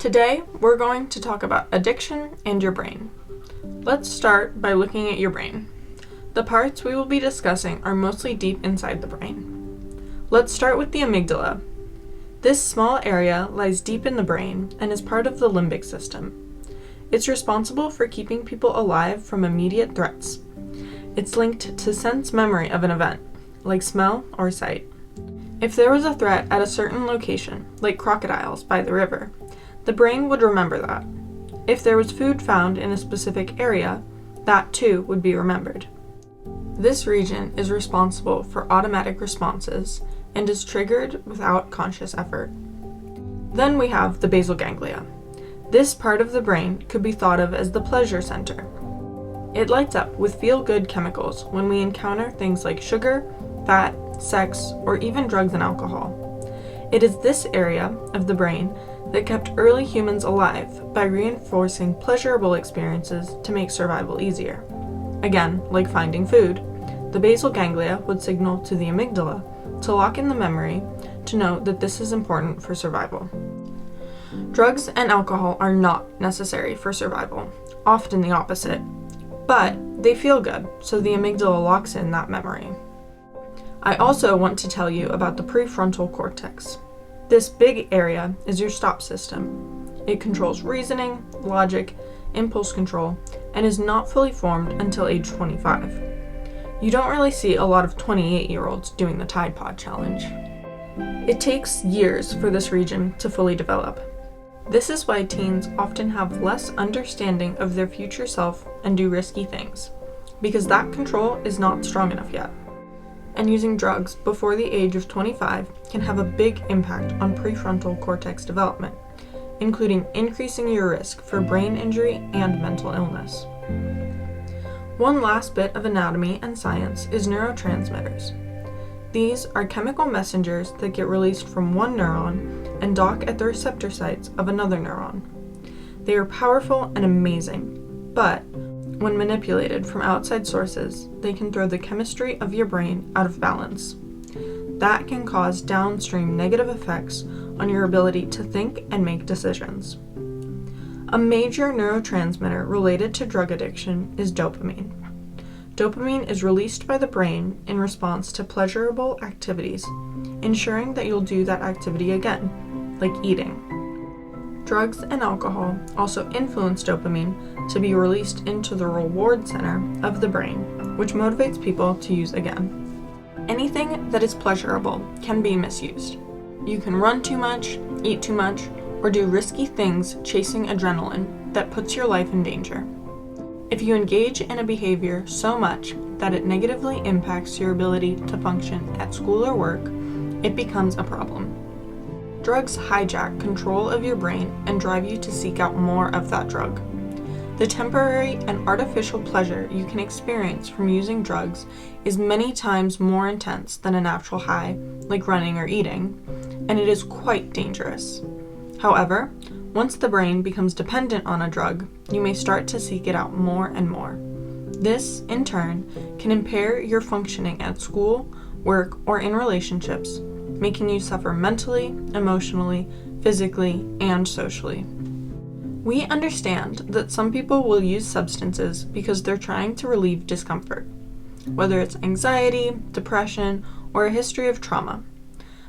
Today, we're going to talk about addiction and your brain. Let's start by looking at your brain. The parts we will be discussing are mostly deep inside the brain. Let's start with the amygdala. This small area lies deep in the brain and is part of the limbic system. It's responsible for keeping people alive from immediate threats. It's linked to sense memory of an event, like smell or sight. If there was a threat at a certain location, like crocodiles by the river, the brain would remember that. If there was food found in a specific area, that too would be remembered. This region is responsible for automatic responses and is triggered without conscious effort. Then we have the basal ganglia. This part of the brain could be thought of as the pleasure center. It lights up with feel-good chemicals when we encounter things like sugar, fat, sex, or even drugs and alcohol. It is this area of the brain that kept early humans alive by reinforcing pleasurable experiences to make survival easier. Again, like finding food, the basal ganglia would signal to the amygdala to lock in the memory to know that this is important for survival. Drugs and alcohol are not necessary for survival, often the opposite, but they feel good, so the amygdala locks in that memory. I also want to tell you about the prefrontal cortex. This big area is your stop system. It controls reasoning, logic, impulse control, and is not fully formed until age 25. You don't really see a lot of 28-year-olds doing the Tide Pod challenge. It takes years for this region to fully develop. This is why teens often have less understanding of their future self and do risky things, because that control is not strong enough yet. And using drugs before the age of 25 can have a big impact on prefrontal cortex development, including increasing your risk for brain injury and mental illness. One last bit of anatomy and science is neurotransmitters. These are chemical messengers that get released from one neuron and dock at the receptor sites of another neuron. They are powerful and amazing, but when manipulated from outside sources, they can throw the chemistry of your brain out of balance. That can cause downstream negative effects on your ability to think and make decisions. A major neurotransmitter related to drug addiction is dopamine. Dopamine is released by the brain in response to pleasurable activities, ensuring that you'll do that activity again, like eating. Drugs and alcohol also influence dopamine to be released into the reward center of the brain, which motivates people to use again. Anything that is pleasurable can be misused. You can run too much, eat too much, or do risky things chasing adrenaline that puts your life in danger. If you engage in a behavior so much that it negatively impacts your ability to function at school or work, it becomes a problem. Drugs hijack control of your brain and drive you to seek out more of that drug. The temporary and artificial pleasure you can experience from using drugs is many times more intense than a natural high, like running or eating, and it is quite dangerous. However, once the brain becomes dependent on a drug, you may start to seek it out more and more. This, in turn, can impair your functioning at school, work, or in relationships, making you suffer mentally, emotionally, physically, and socially. We understand that some people will use substances because they're trying to relieve discomfort, whether it's anxiety, depression, or a history of trauma.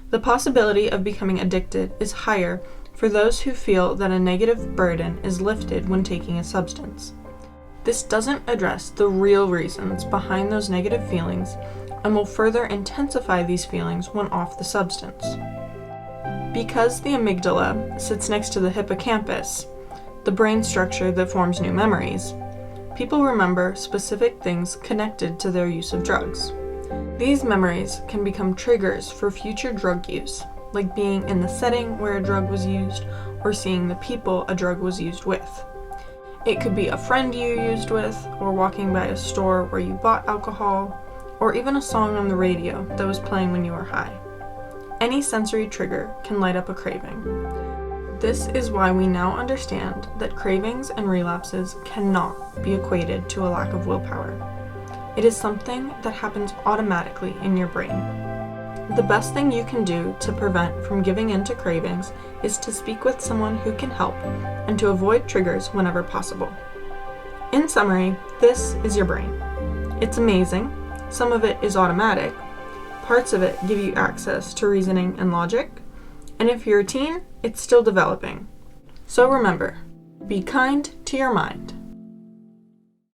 The possibility of becoming addicted is higher for those who feel that a negative burden is lifted when taking a substance. This doesn't address the real reasons behind those negative feelings and will further intensify these feelings when off the substance. Because the amygdala sits next to the hippocampus, the brain structure that forms new memories, people remember specific things connected to their use of drugs. These memories can become triggers for future drug use, like being in the setting where a drug was used or seeing the people a drug was used with. It could be a friend you used with, or walking by a store where you bought alcohol, or even a song on the radio that was playing when you were high. Any sensory trigger can light up a craving. This is why we now understand that cravings and relapses cannot be equated to a lack of willpower. It is something that happens automatically in your brain. The best thing you can do to prevent from giving in to cravings is to speak with someone who can help and to avoid triggers whenever possible. In summary, this is your brain. It's amazing. Some of it is automatic. Parts of it give you access to reasoning and logic. And if you're a teen, it's still developing. So remember, be kind to your mind.